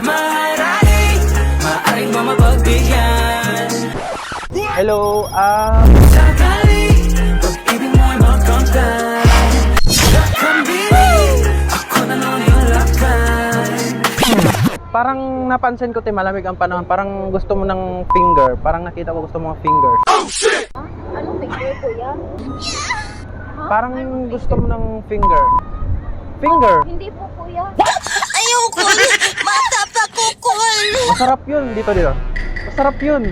Maaring ba mapagbigyan? Hello, Sakali, pag-ibig mo'y magkamtan. Kambili, ako na nun yung lakay. parang napansin ko malamig ang panahon. Parang gusto mo ng finger. Parang nakita ko gusto mo ng fingers. Anong finger, kuya? Parang gusto mo ng finger. Finger. Hindi po, kuya. Ayoko! Matapakukul! Masarap yun. Dito. Masarap yun.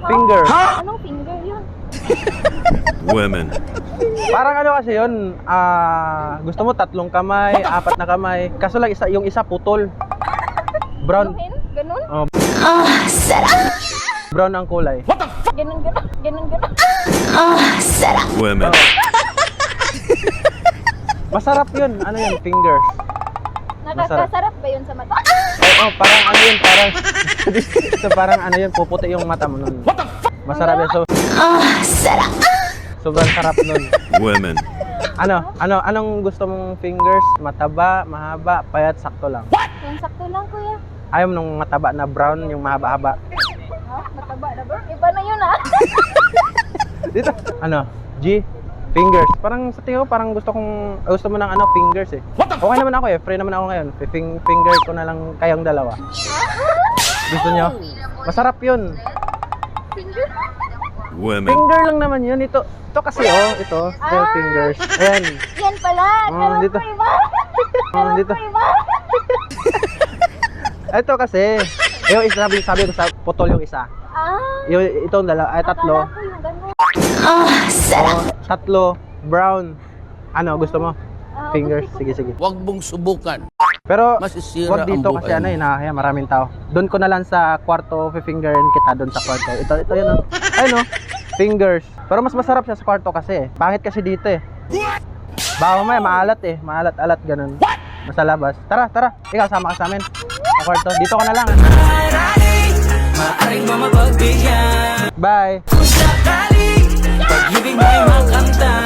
Finger. Anong finger yun? Women. Parang ano kasi yun, gusto mo 3 kamay, 4 na kamay. Kaso lang yung isa putol. Brown. Anuhin? Ganun? Oh, Sarap! brown ang kulay. Ganun. Sarap! Women. Masarap yun. Ano yun? Fingers. Nakakasarap ba yun sa mata? Oo, parang ano yun, so, parang ano yun, puputi yung mata mo nun. Masarap yun. So, Sarap! sobrang sarap nun. Women. Anong gusto mong fingers? Mataba, mahaba, payat, sakto lang. Yung sakto lang, kuya. Ayaw mo nung mataba na brown, yung mahaba-haba. Ha? Mataba na ba? Iba na yun, ha? Dito, G? Fingers. Parang sa tingin ko, parang gusto mo ng fingers eh. Okay naman ako eh, free naman ako ngayon. Finger ko na lang kayong dalawa. Gusto nyo? Masarap yun. Finger? Women. Finger lang naman yun. Ito kasi ito, fingers. Ayan. Yan pala. Kala dito. ko iba. Dito. Kala ko iba. Ito kasi, yung isa, sabi ko sa putol yung isa. Itong dalawa, ay tatlo. Akala ko yung ganun. Sarap! Tatlo, brown. Gusto mo? Fingers. gusto ko. Sige. Huwag mong subukan. Pero, Masisira wag dito ang kasi buhay mo. nakakaya maraming tao. Doon ko na lang sa kwarto, fingerin kita doon sa kwarto. Ito yun Ayun fingers. Pero mas masarap siya sa kwarto kasi. Pangit kasi dito eh. Baka mamaya maalat eh. Maalat-alat ganun. Basta labas. Tara. Ikaw, sama ka sa amin. Sa kwarto. Dito ka na lang. Maaring ba mapagbigyan? Bye. Kung sakali, pag-ibig mo'y magkamtan.